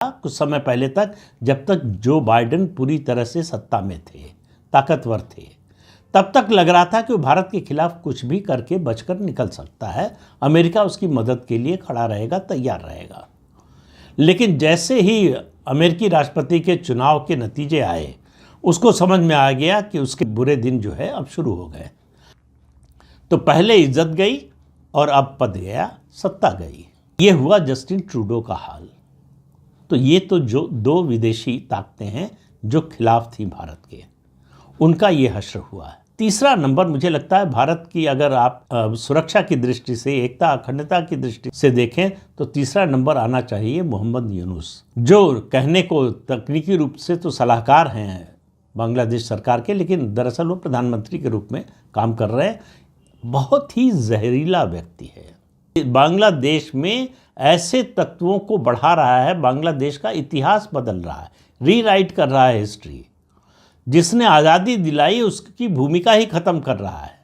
कुछ समय पहले तक, जब तक जो बाइडेन पूरी तरह से सत्ता में थे, ताकतवर थे, तब तक लग रहा था कि वो भारत के खिलाफ कुछ भी करके बचकर निकल सकता है, अमेरिका उसकी मदद के लिए खड़ा रहेगा, तैयार रहेगा। लेकिन जैसे ही अमेरिकी राष्ट्रपति के चुनाव के नतीजे आए, उसको समझ में आ गया कि उसके बुरे दिन जो है अब शुरू हो गए। तो पहले इज्जत गई और अब पद गया, सत्ता गई। ये हुआ जस्टिन ट्रूडो का हाल। तो ये तो जो दो विदेशी ताकतें हैं जो खिलाफ थी भारत के, उनका ये हश्र हुआ है। तीसरा नंबर मुझे लगता है भारत की, अगर आप सुरक्षा की दृष्टि से, एकता अखंडता की दृष्टि से देखें, तो तीसरा नंबर आना चाहिए मोहम्मद यूनुस, जो कहने को तकनीकी रूप से तो सलाहकार हैं बांग्लादेश सरकार के, लेकिन दरअसल वो प्रधानमंत्री के रूप में काम कर रहे हैं। बहुत ही जहरीला व्यक्ति है। बांग्लादेश में ऐसे तत्वों को बढ़ा रहा है, बांग्लादेश का इतिहास बदल रहा है, रीराइट कर रहा है हिस्ट्री। जिसने आज़ादी दिलाई उसकी भूमिका ही ख़त्म कर रहा है,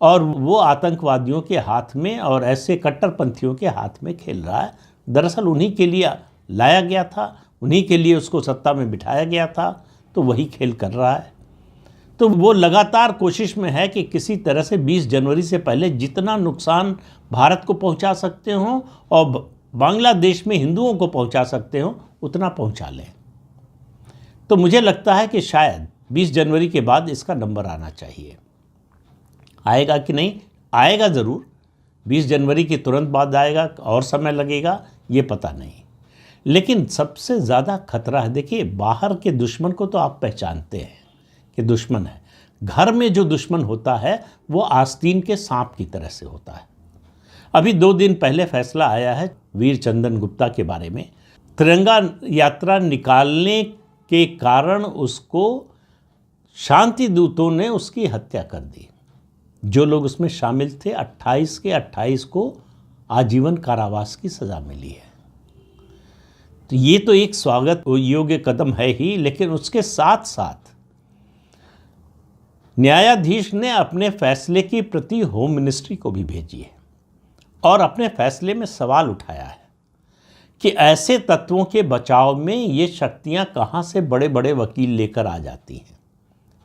और वो आतंकवादियों के हाथ में और ऐसे कट्टरपंथियों के हाथ में खेल रहा है। दरअसल उन्हीं के लिए लाया गया था, उन्हीं के लिए उसको सत्ता में बिठाया गया था, तो वही खेल कर रहा है। तो वो लगातार कोशिश में है कि किसी तरह से 20 जनवरी से पहले जितना नुकसान भारत को पहुंचा सकते हो और बांग्लादेश में हिंदुओं को पहुंचा सकते हो, उतना पहुंचा लें। तो मुझे लगता है कि शायद 20 जनवरी के बाद इसका नंबर आना चाहिए। आएगा कि नहीं? आएगा ज़रूर। 20 जनवरी के तुरंत बाद आएगा और समय लगेगा, ये पता नहीं। लेकिन सबसे ज़्यादा खतरा है, देखिए, बाहर के दुश्मन को तो आप पहचानते हैं कि दुश्मन है। घर में जो दुश्मन होता है वो आस्तीन के सांप की तरह से होता है। अभी 2 दिन पहले फैसला आया है वीर चंदन गुप्ता के बारे में। तिरंगा यात्रा निकालने के कारण उसको शांति दूतों ने उसकी हत्या कर दी। जो लोग उसमें शामिल थे, 28 के 28 को आजीवन कारावास की सज़ा मिली है। तो ये तो एक स्वागत योग्य कदम है ही, लेकिन उसके साथ साथ न्यायाधीश ने अपने फैसले की प्रति होम मिनिस्ट्री को भी भेजी है और अपने फैसले में सवाल उठाया है कि ऐसे तत्वों के बचाव में ये शक्तियां कहां से बड़े बड़े वकील लेकर आ जाती हैं।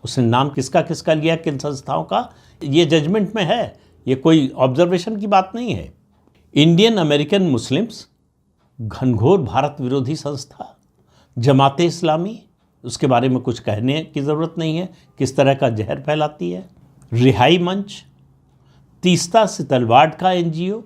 उसने नाम किसका किसका लिया, किन संस्थाओं का, ये जजमेंट में है, ये कोई ऑब्जर्वेशन की बात नहीं है। इंडियन अमेरिकन मुस्लिम्स, घनघोर भारत विरोधी संस्था जमाते इस्लामी, उसके बारे में कुछ कहने की ज़रूरत नहीं है, किस तरह का जहर फैलाती है। रिहाई मंच, तीस्ता सितलवाड़ का NGO,